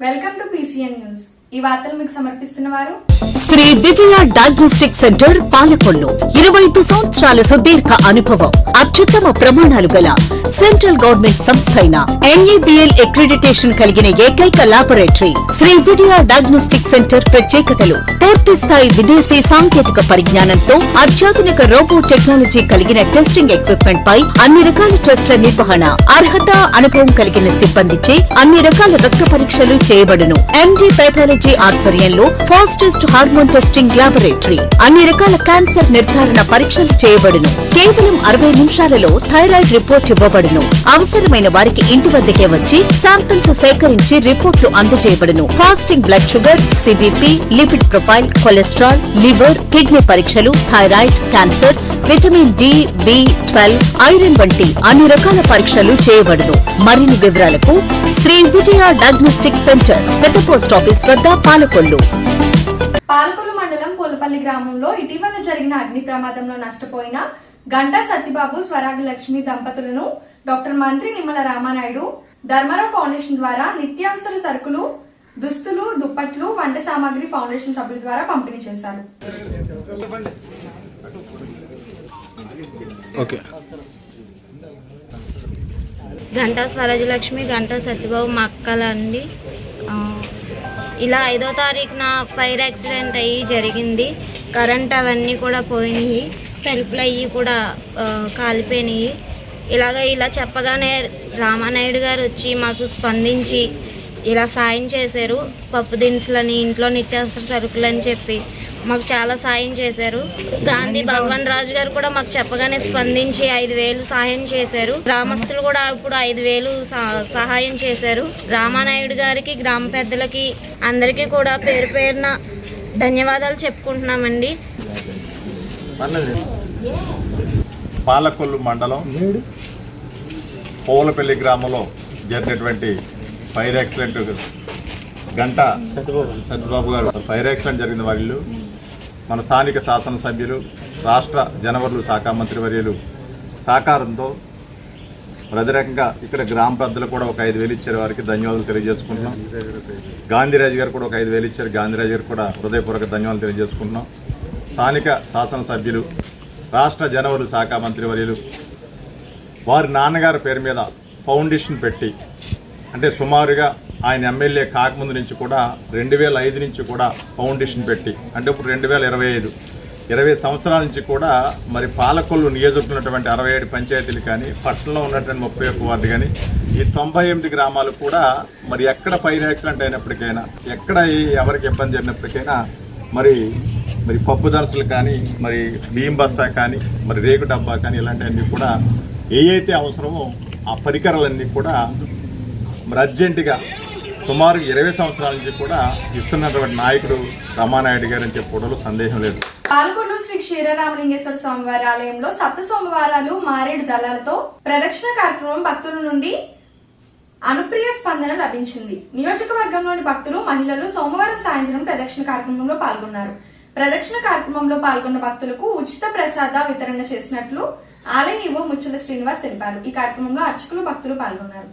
Welcome to PCN news. ఈ వార్తలు మీకు సమర్పిస్తున్న వారు శ్రీ విజయ డయాగ్నోస్టిక్ సెంటర్ పాలకొల్లు. 25 సంవత్సరాల సుదీర్ఘ అనుభవం, అత్యుత్తమ ప్రమాణాలు గల సెంట్రల్ గవర్నమెంట్ సంస్థ అయిన NABL అక్రిడిటేషన్ కలిగిన ఏకైక laboratory Shri Vijaya diagnostic centre. ప్రత్యేకతలు: పూర్తి స్థాయి విదేశీ సాంకేతిక పరిజ్ఞానంతో అత్యాధునిక రోబో టెక్నాలజీ కలిగిన టెస్టింగ్ ఎక్విప్మెంట్ పై అన్ని రకాల టెస్టుల నిర్వహణ, అర్హత, అనుభవం కలిగిన సిబ్బందిచే అన్ని రకాల రక్త పరీక్షలు చేయబడును. MD పైథాలజీ ఆధ్వర్యంలో ఫాస్టెస్ట్ హార్మోన్ టెస్టింగ్ లాబొరేటరీ, అన్ని రకాల క్యాన్సర్ నిర్ధారణ పరీక్షలు చేయబడును. కేవలం 60 నిమిషాలలో థైరాయిడ్ రిపోర్ట్ ఇవ్వబడును. అవసరమైన వారికి ఇంటి వద్దకే వచ్చి శాంపిల్స్ సేకరించి రిపోర్టులు అందజేయబడును. Fasting blood sugar, CBP, lipid profile, cholesterol, liver, kidney పరీక్షలు, thyroid, cancer, vitamin D, B12, iron వంటి అన్ని రకాల పరీక్షలు చేయబడును. మరిన్ని వివరాలకు శ్రీ విజయ డయాగ్నోస్టిక్ సెంటర్, పెద్ద పోస్ట్ ఆఫీస్ వద్ద, పాలకొల్లు. పాలకొల్లు మండలం పోలపల్లి గ్రామంలో ఇటీవల జరిగిన అగ్ని ప్రమాదంలో నష్టపోయిన గంటా సత్యబాబు, స్వరాగి లక్ష్మి దంపతులను డాక్టర్ మంత్రి నిమ్మల రామానాయుడు ధర్మారావు ఫౌండేషన్ ద్వారా నిత్యావసర సరుకులు, దుస్తులు, దుప్పట్లు, వంట సామాగ్రి ఫౌండేషన్ సభ్యుల ద్వారా పంపిణీ చేశారు. గంటా స్వరాజలక్ష్మి, గంటా సత్యబాబు మా అక్కలండి. ఇలా 5వ తారీఖున ఫైర్ యాక్సిడెంట్ అయ్యి జరిగింది. కరెంట్ అవన్నీ కూడా పోయినాయి, సెల్ఫ్లు అయ్యి కూడా కాలిపోయినాయి. ఇలా చెప్పగానే రామానాయుడు గారు వచ్చి మాకు స్పందించి ఇలా సాయం చేశారు. పప్పు దినుసులని, ఇంట్లో నిత్యావసర సరుకులు అని చెప్పి మాకు చాలా సాయం చేశారు. గాంధీ భగవాన్ రాజు గారు కూడా మాకు చెప్పగానే స్పందించి 5,000 సహాయం చేశారు. గ్రామస్తులు కూడా ఇప్పుడు 5,000 సహాయం చేశారు. రామానాయుడు గారికి, గ్రామ పెద్దలకి అందరికీ కూడా పేరు పేరున ధన్యవాదాలు చెప్పుకుంటున్నామండి. పాలకొల్లు మండలం పోలపల్లి గ్రామంలో జరిగినటువంటి ఫైర్ యాక్సిడెంట్, గంటా సత్యబాబు గారు ఫైర్ యాక్సిడెంట్ జరిగిన వారిలో మన స్థానిక శాసనసభ్యులు, రాష్ట్ర జనవరుల శాఖ మంత్రి వర్యులు సహకారంతో ప్రతిరకంగా ఇక్కడ గ్రామ పెద్దలు కూడా ఒక 5,000 ఇచ్చారు. వారికి ధన్యవాదాలు తెలియజేసుకుంటున్నాం. గాంధీరాజు గారు కూడా ఒక 5,000 ఇచ్చారు. గాంధీరాజు గారు కూడా హృదయపూర్వక ధన్యవాదాలు తెలియజేసుకుంటున్నాం. స్థానిక శాసనసభ్యులు, రాష్ట్ర జనవరుల శాఖ మంత్రి వర్యులు వారి నాన్నగారి పేరు మీద ఫౌండేషన్ పెట్టి, అంటే సుమారుగా ఆయన ఎమ్మెల్యే కాకముందు నుంచి కూడా 2005 నుంచి కూడా ఫౌండేషన్ పెట్టి, అంటే ఇప్పుడు 2025 20 సంవత్సరాల నుంచి కూడా మరి పాలకొల్లు నియోజకవర్గం 67 పంచాయతీలు కానీ, పట్టణంలో ఉన్నటువంటి 31 వార్డు కానీ, ఈ 98 గ్రామాలు కూడా మరి ఎక్కడ ఫైర్ యాక్సిడెంట్ అయినప్పటికైనా, ఎక్కడ ఎవరికి ఇబ్బంది జరిగినప్పటికైనా మరి పప్పు దినుసులు కానీ, మరి బియ్యం బస్తా కానీ, మరి రేగు డబ్బా కానీ, ఇలాంటివన్నీ కూడా ఏవైతే అవసరమో ఆ పరికరాలన్నీ కూడా మరి అర్జెంటుగా సుమారు 20 సంవత్సరాల నుంచి కూడా ఇస్తున్నటువంటి నాయకుడు రామానాయుడు గారు అని చెప్పుకోవడంలో సందేహం లేదు. పాలకొల్లు శ్రీ క్షీరరామలింగేశ్వర స్వామివారి ఆలయంలో సప్త సోమవారాలు మారేడు దళాలతో ప్రదక్షిణ కార్యక్రమం భక్తుల నుండి అనుప్రియ స్పందన లభించింది. నియోజకవర్గంలోని భక్తులు, మహిళలు సోమవారం సాయంత్రం ప్రదక్షిణ కార్యక్రమంలో పాల్గొన్నారు. ప్రదక్షిణ కార్యక్రమంలో పాల్గొన్న భక్తులకు ఉచిత ప్రసాద వితరణ చేసినట్లు ఆలయ ఈవో ముచ్చల శ్రీనివాస్ తెలిపారు. ఈ కార్యక్రమంలో అర్చకులు, భక్తులు పాల్గొన్నారు.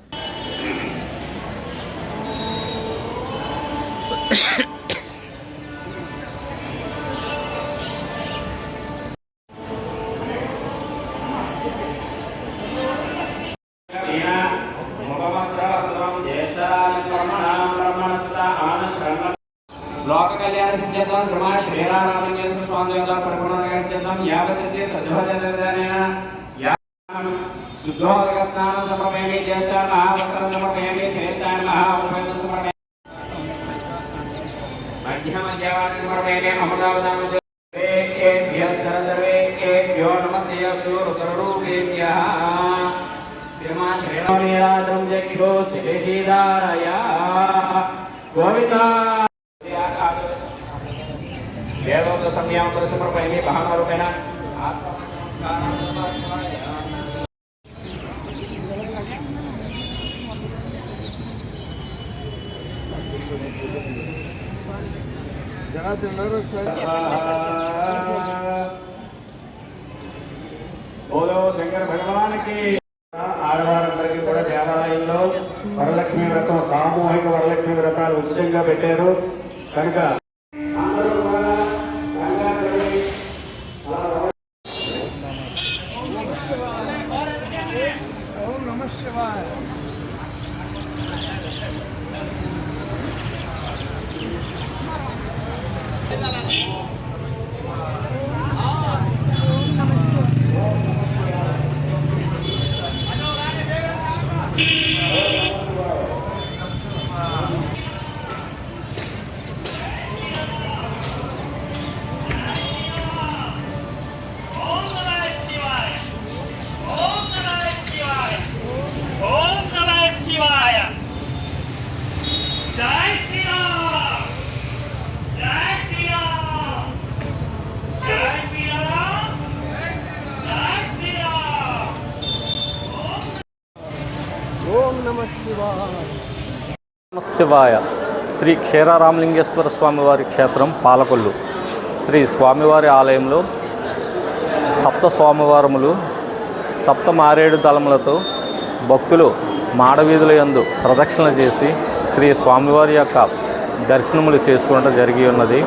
లోక కళ్యాణ సిద్ధ్యర్థం శ్రమా శ్రీరామలింగేశ్వర స్వామి దేవత పరిపూర్ణంగా యావసిద్ధి సద్భజన శుద్ధోదక స్నానం సమర్పయామి. జ్యేష్ఠాన్ మహావత్సరం సమర్పయామి. శ్రేష్ఠాన్ మహావత్సరం సమర్పయామి. మధ్యమధ్యవాన్ని సమర్పయామి. అమృతావధానం సర్వేభ్యః సర్వేభ్యో నమస్యేస్తు రుద్రరూపేభ్యః. శ్రీమాన్ శ్రీరామలీలాద్రం జక్షో శివేశీధారయ గోవిందా. వేదోక్త సంధ్యాంతర సమర్పయామి. భావనారూపేణ బోలో శంకర భగవానికి. ఆడవారందరికీ కూడా దేవాలయంలో వరలక్ష్మి వ్రతం సామూహిక వరలక్ష్మి వ్రతాలు ఉచితంగా పెట్టారు కనుక అందరూ కూడా శివాయ. శ్రీ క్షీరారామలింగేశ్వర స్వామివారి క్షేత్రం పాలకొల్లు. శ్రీ స్వామివారి ఆలయంలో సప్త సోమవారములు సప్త మారేడు దళములతో భక్తులు మాడవీధుల యందు ప్రదక్షిణ చేసి శ్రీ స్వామివారి యొక్క దర్శనములు చేసుకోవడం జరిగి ఉన్నది.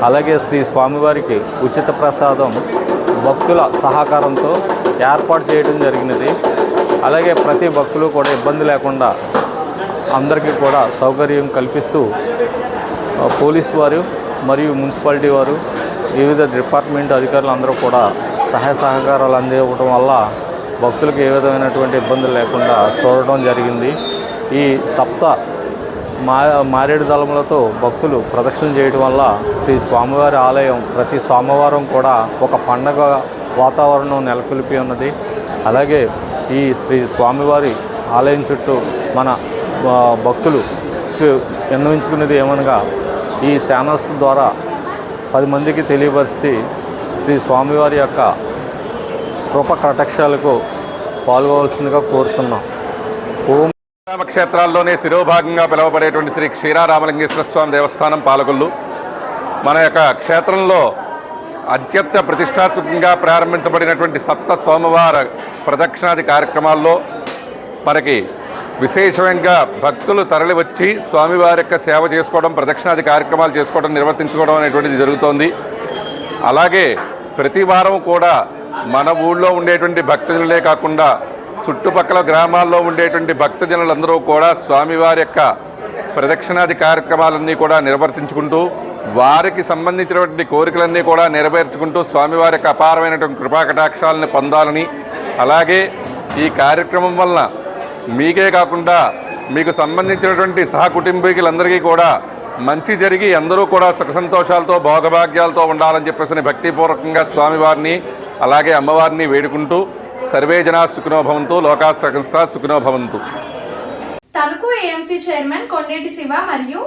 అలాగే శ్రీ స్వామివారికి ఉచిత ప్రసాదం భక్తుల సహకారంతో ఏర్పాటు చేయడం జరిగినది. అలాగే ప్రతి భక్తులు కూడా ఇబ్బంది లేకుండా అందరికీ కూడా సౌకర్యం కల్పిస్తూ పోలీసు వారు మరియు మున్సిపాలిటీ వారు వివిధ డిపార్ట్మెంట్ అధికారులు అందరూ కూడా సహాయ సహకారాలు అందివ్వడం వల్ల భక్తులకు ఏ విధమైనటువంటి ఇబ్బందులు లేకుండా చూడడం జరిగింది. ఈ సప్త మారేడు దళములతో భక్తులు ప్రదక్షిణ చేయడం వల్ల శ్రీ స్వామివారి ఆలయం ప్రతి సోమవారం కూడా ఒక పండగ వాతావరణం నెలకొల్పి ఉన్నది. అలాగే ఈ శ్రీ స్వామివారి ఆలయం చుట్టూ మన భక్తులు విన్నవించుకునేది ఏమనగా ఈ ఛానల్స్ ద్వారా 10 మందికి తెలియపరిచి శ్రీ స్వామివారి యొక్క కృప కటాక్షాలకు పాల్గొవలసిందిగా కోరుతున్నాం. ఓం క్షేత్రాల్లోనే శిరోభాగంగా పిలువబడేటువంటి శ్రీ క్షీరారామలింగేశ్వర స్వామి దేవస్థానం పాలకొల్లు. మన యొక్క క్షేత్రంలో అత్యంత ప్రతిష్టాత్మకంగా ప్రారంభించబడినటువంటి సప్త సోమవార ప్రదక్షిణాది కార్యక్రమాల్లో మనకి విశేషంగా భక్తులు తరలి వచ్చి స్వామివారి యొక్క సేవ చేసుకోవడం, ప్రదక్షిణాది కార్యక్రమాలు చేసుకోవడం, నిర్వర్తించుకోవడం అనేటువంటిది జరుగుతోంది. అలాగే ప్రతి వారం కూడా మన ఊళ్ళో ఉండేటువంటి భక్తజనులే కాకుండా చుట్టుపక్కల గ్రామాల్లో ఉండేటువంటి భక్తజనులందరూ కూడా స్వామివారి యొక్క ప్రదక్షిణాది కార్యక్రమాలన్నీ కూడా నిర్వర్తించుకుంటూ వారికి సంబంధించినటువంటి కోరికలన్నీ కూడా నెరవేర్చుకుంటూ స్వామివారి యొక్క అపారమైనటువంటి కృపాకటాక్షాలను పొందాలని, అలాగే ఈ కార్యక్రమం వలన మీకే కాకుండా మీకు సంబంధించినటువంటి సహకుటుంబీకులందరికీ కూడా మంచి జరిగి అందరూ కూడా సుఖ సంతోషాలతో భోగభాగ్యాలతో ఉండాలని చెప్పేసి భక్తిపూర్వకంగా స్వామివారిని అలాగే అమ్మవారిని వేడుకుంటూ సర్వే జనా సుఖినో భవంతు, లోకా సమస్తా సుఖినో భవంతు. తణుకు ఏఎంసీ చైర్మన్ కొండేటి శివ మరియు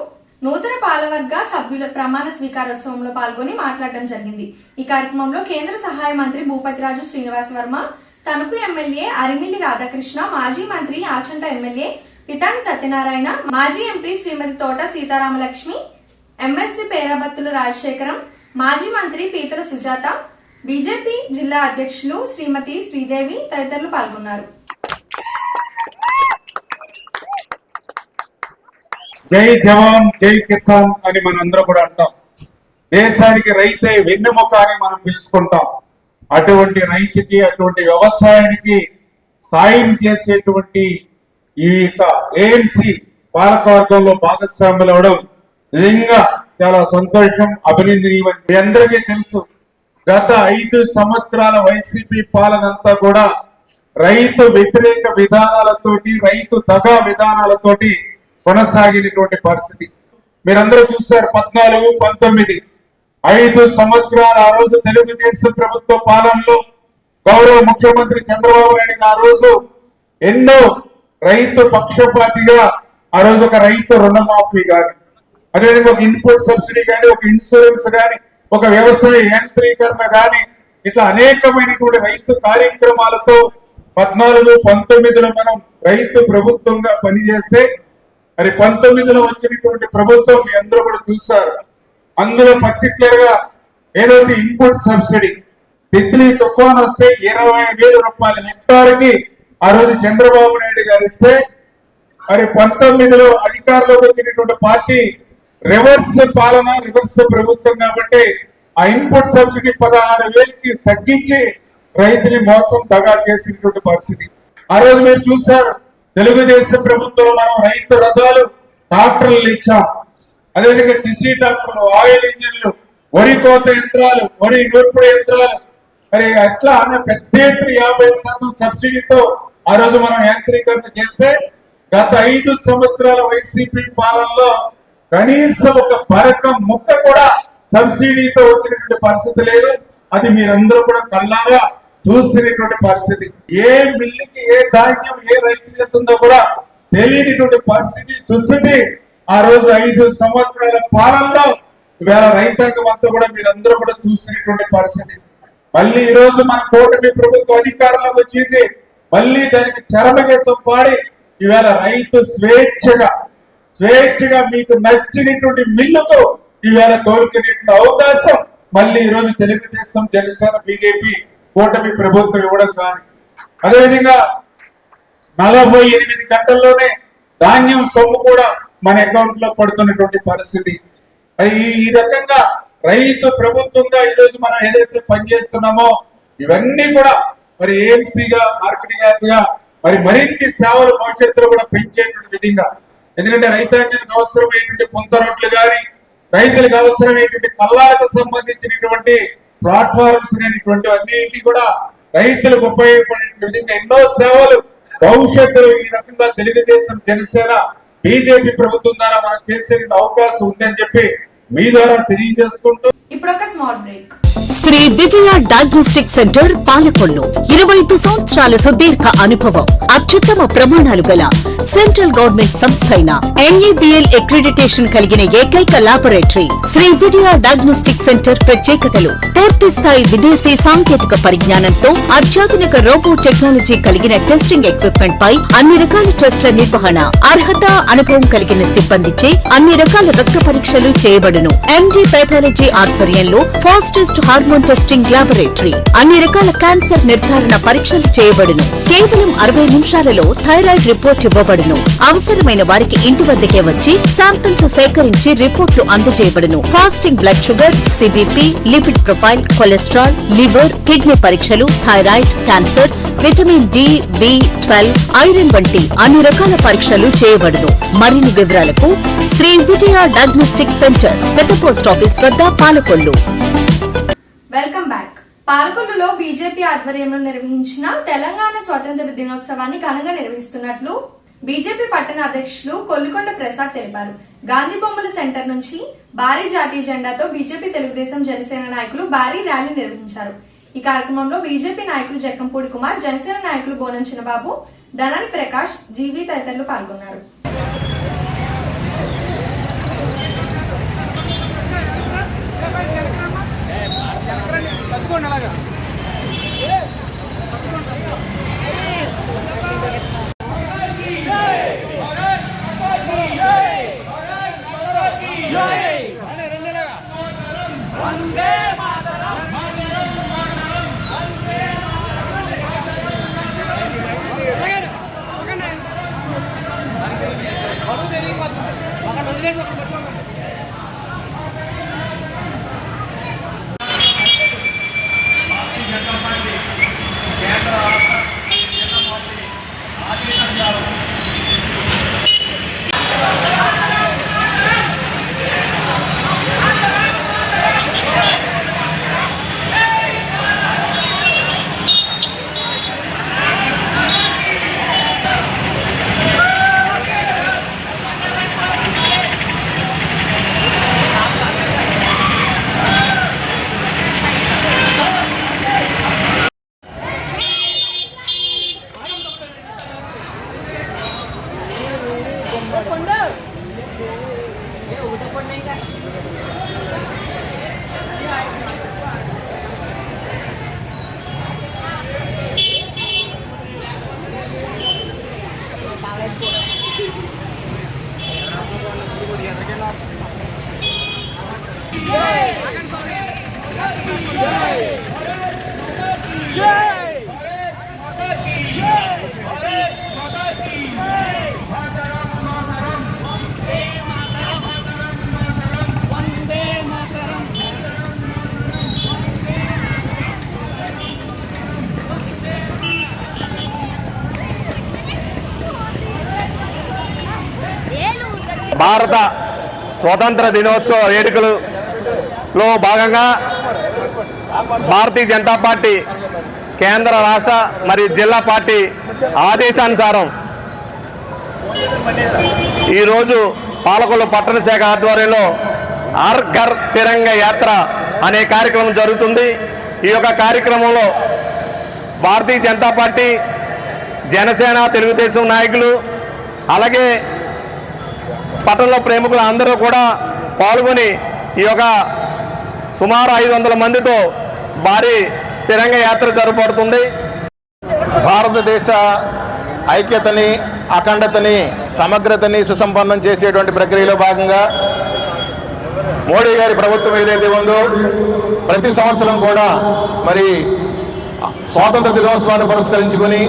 నూతన పాలవర్గ సభ్యుల ప్రమాణ స్వీకారోత్సవంలో పాల్గొని మాట్లాడడం జరిగింది. ఈ కార్యక్రమంలో కేంద్ర సహాయ మంత్రి భూపతిరాజు శ్రీనివాస్ వర్మ, తణుకు ఎమ్మెల్యే అరిమిల్లి రాధాకృష్ణ, మాజీ మంత్రి ఆచంట ఎమ్మెల్యే పితాని సత్యనారాయణ, మాజీ ఎంపీ శ్రీమతి తోట సీతారామలక్ష్మి, ఎమ్మెల్సీ పేరాబత్తుల రాజశేఖరం, మాజీ మంత్రి పీతల సుజాత, బీజేపీ జిల్లా అధ్యక్షులు శ్రీమతి శ్రీదేవి తదితరులు పాల్గొన్నారు. జై జవాన్ జై కిసాన్ అని మనం అందరం కూడా అంటాం. దేశానికి రైతే వెన్నెముక అని మనం పిలుచుకుంటాం. అటువంటి రైతుకి, అటువంటి వ్యవసాయానికి సాయం చేసేటువంటి ఈ ఏఎంసీ పాలకవర్గంలో భాగస్వాములు అవడం నిజంగా చాలా సంతోషం, అభినందనీయం. మీ అందరికీ తెలుసు, గత 5 సంవత్సరాల వైసీపీ పాలనంతా కూడా రైతు వ్యతిరేక విధానాలతోటి, రైతు దగా విధానాలతోటి కొనసాగినటువంటి పరిస్థితి మీరందరూ చూస్తారు. 14, 19 5 సంవత్సరాలు ఆ రోజు తెలుగుదేశం ప్రభుత్వ పాలనలో గౌరవ ముఖ్యమంత్రి చంద్రబాబు నాయుడు ఆ రోజు ఎన్నో రైతు పక్షపాతిగా ఆ రోజు ఒక రైతు రుణమాఫీ కానీ, అదేవిధంగా ఒక ఇన్పుట్ సబ్సిడీ కానీ, ఒక ఇన్సూరెన్స్ కానీ, ఒక వ్యవసాయ యాంత్రీకరణ కానీ, ఇట్లా అనేకమైనటువంటి రైతు కార్యక్రమాలతో 14, 19లో మనం రైతు ప్రభుత్వంగా పనిచేస్తే, మరి 19లో వచ్చినటువంటి ప్రభుత్వం మీ అందరూ కూడా చూశారు. అందులో పర్టికులర్ గా ఏదైతే ఇన్పుట్ సబ్సిడీ, తిత్లీ తుఫాన్ వస్తే 20,000 రూపాయల హెక్టార్కి ఆ రోజు చంద్రబాబు నాయుడు గారు ఇస్తే మరి 19లో అధికారంలోకి వచ్చినటువంటి పార్టీ రివర్స్ పాలన, రివర్స్ ప్రభుత్వం కాబట్టి ఆ ఇన్పుట్ సబ్సిడీ 16,000కి తగ్గించి రైతుని మోసం దగా చేసినటువంటి పరిస్థితి. ఆ రోజు మీరు చూశారు, తెలుగుదేశం ప్రభుత్వంలో మనం రైతు రథాలు, ట్రాక్టర్లు ఇచ్చాం. అదేవిధంగా కృషి ట్రాక్టర్లు, ఆయిల్ ఇంజిన్లు, వరి కోత యంత్రాలు, వరి నూర్పుడు యంత్రాలు, మరి అట్లా పెద్ద ఎత్తున 50% సబ్సిడీతో ఆ రోజు మనం యాంత్రీకరణ చేస్తే గత 5 సంవత్సరాల వైసీపీ పాలనలో కనీసం ఒక బరకం ముక్క కూడా సబ్సిడీతో వచ్చినటువంటి పరిస్థితి లేదు. అది మీరందరూ కూడా కళ్ళారా చూసినటువంటి పరిస్థితి. ఏ మిల్లుకి ఏ ధాన్యం ఏ రైతుకి వెళ్తుందో కూడా తెలియనిటువంటి పరిస్థితి, దుస్థితి ఆ రోజు 5 సంవత్సరాల పాలనలో ఇవాళ రైతాంగం అంతా కూడా మీరందరూ కూడా చూసినటువంటి పరిస్థితి. మళ్ళీ ఈ రోజు మన కూటమి ప్రభుత్వం అధికారంలోకి వచ్చింది. మళ్ళీ దానికి చరమగీతం పాడి ఇవాళ రైతు స్వేచ్ఛగా మీకు నచ్చినటువంటి మిల్లుకు ఇవాళ కోరుకునేటువంటి అవకాశం మళ్ళీ ఈ రోజు తెలుగుదేశం, జనసేన, బీజేపీ కూటమి ప్రభుత్వం ఇవ్వడం కాదు. అదేవిధంగా 48 గంటల్లోనే ధాన్యం సొమ్ము కూడా మన అకౌంట్ లో పడుతున్నటువంటి పరిస్థితి. ఈ రకంగా రైతు ప్రభుత్వంగా ఈ రోజు మనం ఏదైతే పనిచేస్తున్నామో ఇవన్నీ కూడా మరి ఏఎంసీగా, మార్కెటింగ్ యార్డ్గా మరి మరిన్ని సేవలు భవిష్యత్తులో కూడా పెంచేటువంటి విధంగా, ఎందుకంటే రైతాంగానికి అవసరమైనటువంటి పుంత రోడ్లు కానీ, రైతులకు అవసరమైనటువంటి కల్లాలకు సంబంధించినటువంటి ప్లాట్ఫామ్స్ కానీ అన్నింటి కూడా రైతులకు ఉపయోగపడే విధంగా ఎన్నో సేవలు భవిష్యత్తులో ఈ రకంగా తెలుగుదేశం, జనసేన, బీజేపీ ప్రభుత్వం ద్వారా మనం చేసే అవకాశం ఉందని చెప్పి మీ ద్వారా తెలియజేసుకుంటూ ఇప్పుడు ఒక small break. Shri Vijaya diagnostic centre Palakollu 25 సంవత్సరాల సుదీర్ఘ అనుభవం, అత్యుత్తమ ప్రమాణాలు గల సెంట్రల్ గవర్నమెంట్ సంస్థ అయిన NABL అక్రిడిటేషన్ కలిగిన ఏకైక laboratory Shri Vijaya diagnostic centre. ప్రత్యేకతలు: పూర్తి స్థాయి విదేశీ సాంకేతిక పరిజ్ఞానంతో అత్యాధునిక రోబో టెక్నాలజీ కలిగిన టెస్టింగ్ ఎక్విప్మెంట్ పై అన్ని రకాల టెస్టుల నిర్వహణ, అర్హత, అనుభవం కలిగిన సిబ్బందిచే అన్ని రకాల రక్త పరీక్షలు చేయబడును. MD పైథాలజీ ఆధ్వర్యంలో ఫాస్టెస్ట్ హార్మోన్ టెస్టింగ్ ల్యాబొరేటరీ, అన్ని రకాల క్యాన్సర్ నిర్ధారణ పరీక్షలు చేయబడును. కేవలం 60 నిమిషాలలో థైరాయిడ్ రిపోర్ట్ ఇవ్వబడును. అవసరమైన వారికి ఇంటి వద్దకే వచ్చి శాంపిల్స్ సేకరించి రిపోర్ట్లు అందజేయబడును. Fasting blood sugar, CBP, lipid profile, cholesterol, liver, kidney పరీక్షలు, thyroid, cancer, vitamin D, B12, iron వంటి అన్ని రకాల పరీక్షలు చేయబడును. మరిన్ని వివరాలకు శ్రీ విజయ డయాగ్నోస్టిక్ సెంటర్, పెద్ద పోస్ట్ ఆఫీస్ వద్ద, పాలకొల్లు. Welcome back. పాలకొల్లులో బీజేపీ ఆధ్వర్యంలో నిర్వహించిన తెలంగాణ స్వాతంత్ర దినోత్సవాన్ని ఘనంగా నిర్వహిస్తున్నట్లు బీజేపీ పట్టణ అధ్యక్షులు కొల్లికొండ ప్రసాద్ తెలిపారు. గాంధీ బొమ్మల సెంటర్ నుంచి భారీ జాతీయ జెండాతో బీజేపీ, తెలుగుదేశం, జనసేన నాయకులు భారీ ర్యాలీ నిర్వహించారు. ఈ కార్యక్రమంలో బీజేపీ నాయకులు జక్కంపూడి కుమార్, జనసేన నాయకులు బోనం చిన్నబాబు, ధనాని ప్రకాష్, జీవి తదితరులు పాల్గొన్నారు. జై భారత స్వతంత్ర దినోత్సవ వేడుకలలో భాగంగా భారతీయ జనతా పార్టీ కేంద్ర రాష్ట్ర మరియు జిల్లా పార్టీ ఆదేశానుసారం ఈరోజు పాలకొల్లు పట్టణ శాఖ ఆధ్వర్యంలో హర్ ఘర్ తిరంగా యాత్ర అనే కార్యక్రమం జరుగుతుంది. ఈ యొక్క కార్యక్రమంలో భారతీయ జనతా పార్టీ, జనసేన, తెలుగుదేశం నాయకులు అలాగే పట్టణంలో ప్రేమికులు అందరూ కూడా పాల్గొని ఈ యొక్క సుమారు 500 మందితో భారీ తిరంగ యాత్ర జరపబడుతుంది. భారతదేశ ఐక్యతని, అఖండతని, సమగ్రతని సుసంపన్నం చేసేటువంటి ప్రక్రియలో భాగంగా మోడీ గారి ప్రభుత్వం ఏదైతే ఉందో ప్రతి సంవత్సరం కూడా మరి స్వాతంత్ర దినోత్సవాన్ని పురస్కరించుకొని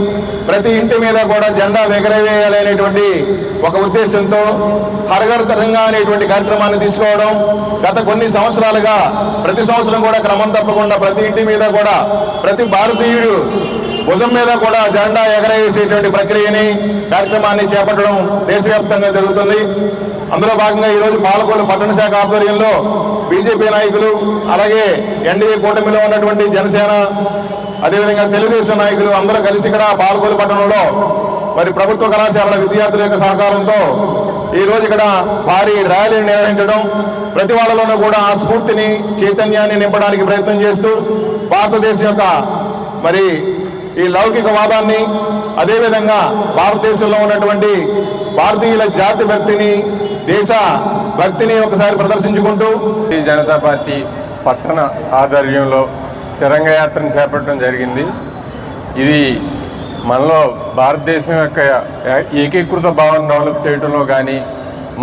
ప్రతి ఇంటి మీద కూడా జెండా ఎగరవేయాలనేటువంటి ఒక ఉద్దేశంతో హర్ ఘర్ తిరంగా అనేటువంటి కార్యక్రమాన్ని తీసుకోవడం గత కొన్ని సంవత్సరాలుగా ప్రతి సంవత్సరం కూడా క్రమం తప్పకుండా ప్రతి ఇంటి మీద కూడా ప్రతి భారతీయుడు భుజం మీద కూడా జెండా ఎగరవేసేటువంటి ప్రక్రియని కార్యక్రమాన్ని చేపట్టడం దేశవ్యాప్తంగా జరుగుతుంది. అందులో భాగంగా ఈరోజు పాలకొల్లు పట్టణ శాఖ ఆధ్వర్యంలో బీజేపీ నాయకులు అలాగే ఎన్డీఏ కూటమిలో ఉన్నటువంటి జనసేన అదేవిధంగా తెలుగుదేశం నాయకులు అందరూ కలిసి ఇక్కడ పాలకొల్లు పట్టణంలో మరి ప్రభుత్వ కళాశాలల విద్యార్థుల యొక్క సహకారంతో ఈ రోజు ఇక్కడ భారీ ర్యాలీని నిర్వహించడం, ప్రతి వాళ్ళలోనూ కూడా ఆ స్ఫూర్తిని, చైతన్యాన్ని నింపడానికి ప్రయత్నం చేస్తూ భారతదేశం యొక్క మరి ఈ లౌకికవాదాన్ని అదేవిధంగా భారతదేశంలో ఉన్నటువంటి భారతీయుల జాతి భక్తిని, దేశ భక్తిని ఒకసారి ప్రదర్శించుకుంటూ జనతా పార్టీ పట్టణ ఆధ్వర్యంలో తిరంగ యాత్రను చేపట్టడం జరిగింది. ఇది మనలో భారతదేశం యొక్క ఏకీకృత భావన డెవలప్ చేయడంలో కానీ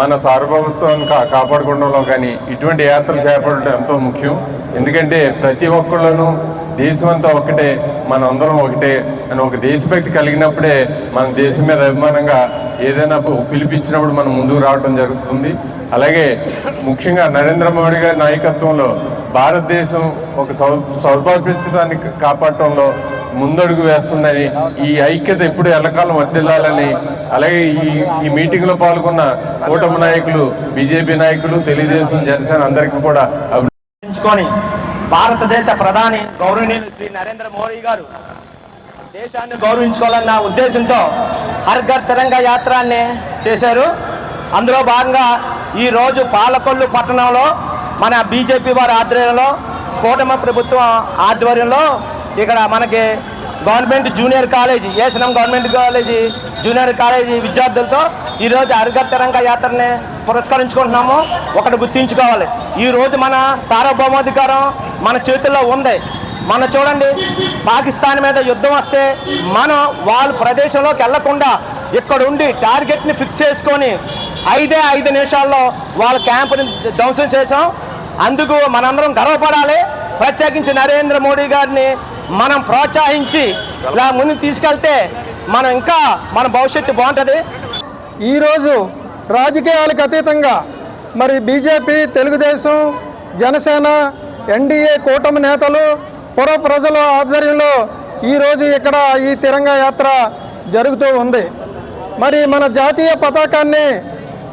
మన సార్వభౌమత్వాన్ని కాపాడుకోవడంలో కానీ ఇటువంటి యాత్రలు చేపట్టడం ఎంతో ముఖ్యం. ఎందుకంటే ప్రతి ఒక్కళ్ళను దేశం అంతా ఒకటే, మన అందరం ఒకటే అని ఒక దేశభక్తి కలిగినప్పుడే మన దేశం మీద అభిమానంగా ఏదైనా పిలిపించినప్పుడు మనం ముందుకు రావడం జరుగుతుంది. అలాగే ముఖ్యంగా నరేంద్ర మోడీ గారి నాయకత్వంలో భారతదేశం ఒక సౌభాగ్యతాన్ని కాపాడటంలో ముందడుగు వేస్తుందని, ఈ ఐక్యత ఎప్పుడు ఎల్లకాలం వర్ధిల్లాలని, అలాగే ఈ మీటింగ్లో పాల్గొన్న కూటమి నాయకులు, బీజేపీ నాయకులు, తెలుగుదేశం, జనసేన అందరికీ కూడా అభినందించుకొని భారతదేశ ప్రధాని గౌరవనీయులు శ్రీ నరేంద్ర మోడీ గారు దేశాన్ని గౌరవించుకోవాలన్న ఉద్దేశంతో హర్ ఘర్ తిరంగా యాత్రాన్ని చేశారు. అందులో భాగంగా ఈరోజు పాలకొల్లు పట్టణంలో మన బీజేపీ వారి ఆధ్వర్యంలో, కూటమి ప్రభుత్వం ఆధ్వర్యంలో ఇక్కడ మనకి గవర్నమెంట్ జూనియర్ కాలేజీ, ఏసనం గవర్నమెంట్ కాలేజీ జూనియర్ కాలేజీ విద్యార్థులతో ఈరోజు హర్ ఘర్ తిరంగా యాత్రని పురస్కరించుకుంటున్నాము. ఒకటి గుర్తించుకోవాలి, ఈరోజు మన సార్వభౌమాధికారం మన చేతుల్లో ఉంది. మనం చూడండి, పాకిస్తాన్ మీద యుద్ధం వస్తే మనం వాళ్ళ ప్రదేశంలోకి వెళ్లకుండా ఇక్కడ ఉండి టార్గెట్ని ఫిక్స్ చేసుకొని 5 నిమిషాల్లో వాళ్ళ క్యాంపుని ధ్వంసం చేసాం. అందుకు మనందరం గర్వపడాలి. ప్రత్యేకించి నరేంద్ర మోడీ గారిని మనం ప్రోత్సహించి ఇలా ముందుకు తీసుకెళ్తే మనం ఇంకా మన భవిష్యత్తు బాగుంటుంది. ఈరోజు రాజకీయాలకు అతీతంగా మరి బీజేపీ, తెలుగుదేశం, జనసేన, ఎన్డీఏ కూటమి నేతలు, పుర ప్రజల ఆధ్వర్యంలో ఈరోజు ఇక్కడ ఈ తిరంగా యాత్ర జరుగుతూ ఉంది. మరి మన జాతీయ పతాకాన్ని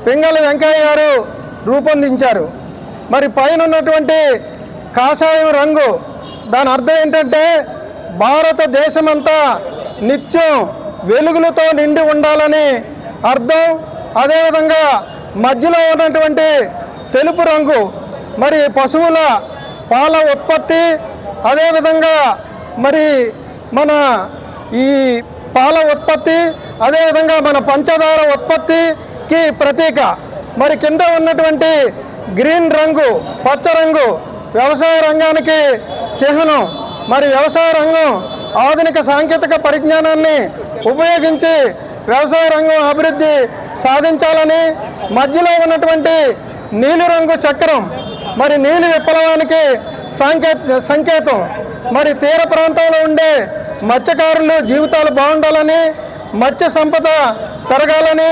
పింగళి వెంకయ్య గారు రూపొందించారు. మరి పైన ఉన్నటువంటి కాషాయం రంగు దాని అర్థం ఏంటంటే భారతదేశమంతా నిత్యం వెలుగులతో నిండి ఉండాలని అర్థం. అదేవిధంగా మధ్యలో ఉన్నటువంటి తెలుపు రంగు మరి పశువుల పాల ఉత్పత్తి, అదేవిధంగా మరి మన ఈ పాల ఉత్పత్తి, అదేవిధంగా మన పంచదార ఉత్పత్తికి ప్రతీక. మరి కింద ఉన్నటువంటి గ్రీన్ రంగు, పచ్చ రంగు వ్యవసాయ రంగానికి చిహ్నం. మరి వ్యవసాయ రంగం ఆధునిక సాంకేతిక పరిజ్ఞానాన్ని ఉపయోగించి వ్యవసాయ రంగం అభివృద్ధి సాధించాలని, మధ్యలో ఉన్నటువంటి నీలిరంగు చక్రం మరి నీలి విప్లవానికి సంకేతం. మరి తీర ప్రాంతంలో ఉండే మత్స్యకారులు జీవితాలు బాగుండాలని, మత్స్య సంపద పెరగాలని,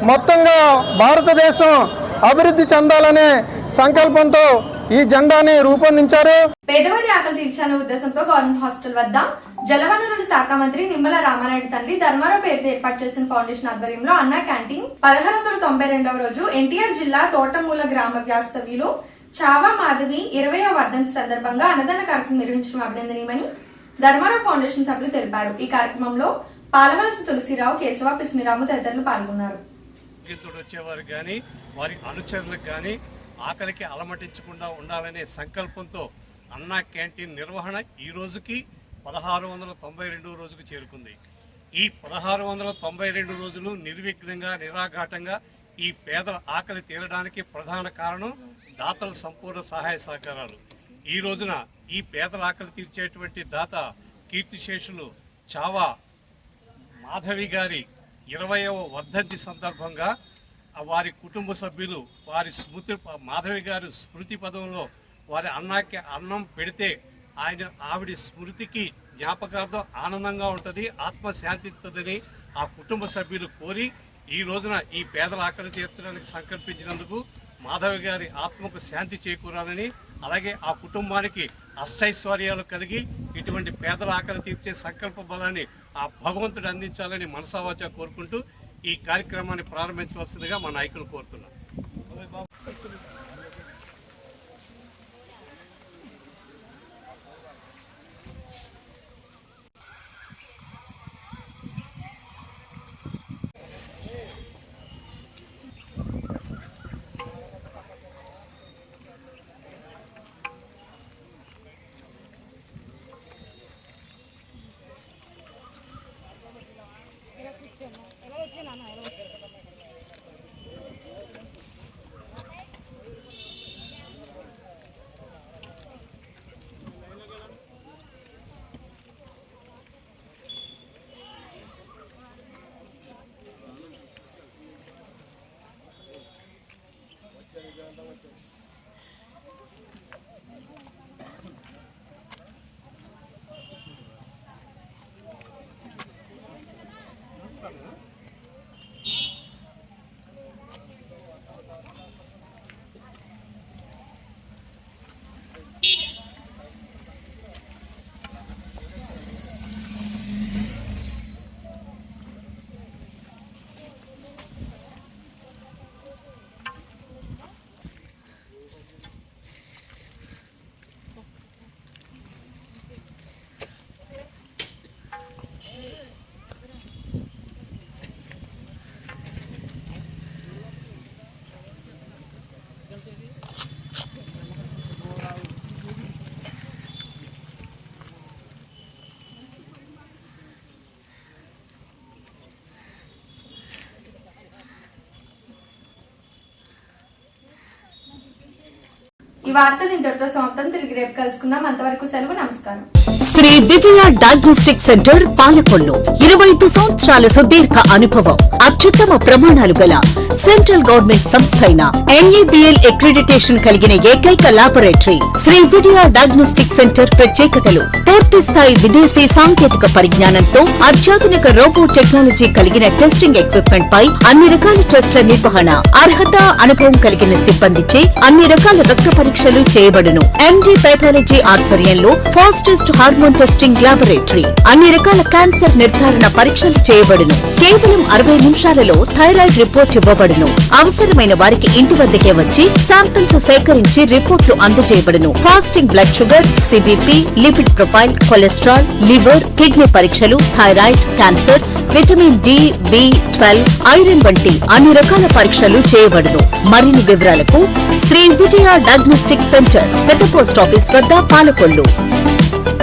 మొత్తంగా భారతదేశం అభివృద్ధి చెందాలనే సంకల్పంతో ఈ జెండాని రూపొందించారు. పేదవాడి ఆకలి తీర్చాలనే ఉద్దేశంతో గవర్నమెంట్ హాస్పిటల్ వద్ద జలవనరుల శాఖ మంత్రి నిమ్మల రామానాయుడు తండ్రి ధర్మారావు పేరుతో ఏర్పాటు చేసిన ఫౌండేషన్ ఆధ్వర్యంలో అన్నా క్యాంటీన్ 1692వ రోజు ఎన్టీఆర్ జిల్లా తోటమూల గ్రామ వాస్తవ్యులు చావా మాధవి 20వ వర్ధంతి సందర్భంగా అన్నదాన కార్యక్రమం నిర్వహించడం అభినందనీయమని ధర్మారావు ఫౌండేషన్ సభ్యులు తెలిపారు. ఈ కార్యక్రమంలో పాలవలస తులసిరావు, కేశవ, పిస్మిరాము తదితరులు పాల్గొన్నారు. వచ్చేవారు కానీ వారి అనుచరులకు కానీ ఆకలికి అలమటించకుండా ఉండాలనే సంకల్పంతో అన్నా క్యాంటీన్ నిర్వహణ ఈ రోజుకి 1692 రోజుకు చేరుకుంది. ఈ 1692 రోజులు నిర్విఘ్నంగా నిరాఘాటంగా ఈ పేదల ఆకలి తీరడానికి ప్రధాన కారణం దాతల సంపూర్ణ సహాయ సహకారాలు. ఈ రోజున ఈ పేదల ఆకలి తీర్చేటువంటి దాత కీర్తిశేషులు చావా మాధవి గారి 20వ వర్ధంతి సందర్భంగా వారి కుటుంబ సభ్యులు వారి మాధవి గారి స్మృతి పదంలో వారి అన్నం పెడితే ఆవిడ స్మృతికి జ్ఞాపకార్థం ఆనందంగా ఉంటుంది, ఆత్మశాంతిస్తుందని ఆ కుటుంబ సభ్యులు కోరి ఈ రోజున ఈ పేదల ఆకలి తీర్చడానికి సంకల్పించినందుకు మాధవి గారి ఆత్మకు శాంతి చేకూరాలని, అలాగే ఆ కుటుంబానికి అష్టైశ్వర్యాలు కలిగి ఇటువంటి పేదల ఆకలి తీర్చే సంకల్ప బలాన్ని ఆ భగవంతుడు అందించాలని మనసావాచ కోరుకుంటూ ఈ కార్యక్రమాన్ని ప్రారంభించవలసిందిగా మా నాయకులు కోరుతున్నారు. ఈ వార్తలు ఇంతటితో సమాప్తం. తిరిగి రేపు కలుసుకుందాం. అంతవరకు సెలవు. నమస్కారం. శ్రీ విజయ డయాగ్నోస్టిక్ సెంటర్ పాలకొల్లు 25 సంవత్సరాల సుదీర్ఘ అనుభవం, అత్యుత్తమ ప్రమాణాలు గల సెంట్రల్ గవర్నమెంట్ సంస్థ అయిన NABL అక్రిడిటేషన్ కలిగిన ఏకైక laboratory Shri Vijaya diagnostic centre. ప్రత్యేకతలు: పూర్తి స్థాయి విదేశీ సాంకేతిక పరిజ్ఞానంతో అత్యాధునిక రోబో టెక్నాలజీ కలిగిన టెస్టింగ్ ఎక్విప్మెంట్ పై అన్ని రకాల టెస్టుల నిర్వహణ, అర్హత, అనుభవం కలిగిన సిబ్బందిచే అన్ని రకాల రక్త పరీక్షలు చేయబడును. MD పైథాలజీ ఆధ్వర్యంలో ఫాస్టెస్ట్ హార్మోన్ టెస్టింగ్ లాబొరేటరీ, అన్ని రకాల క్యాన్సర్ నిర్ధారణ పరీక్షలు చేయబడును. కేవలం 60 నిమిషాలలో థైరాయిడ్ రిపోర్ట్ ఇవ్వబడును. అవసరమైన వారికి ఇంటి వద్దకే వచ్చి శాంపిల్స్ సేకరించి రిపోర్ట్లు అందజేయబడును. Fasting blood sugar, CBP, lipid profile, cholesterol, liver, kidney పరీక్షలు, thyroid, cancer, vitamin D, B12, iron వంటి అన్ని రకాల పరీక్షలు చేయబడును. మరిన్ని వివరాలకు శ్రీ విజయ డయాగ్నోస్టిక్ సెంటర్, పెద్ద పోస్ట్ ఆఫీస్ వద్ద, పాలకొల్లు.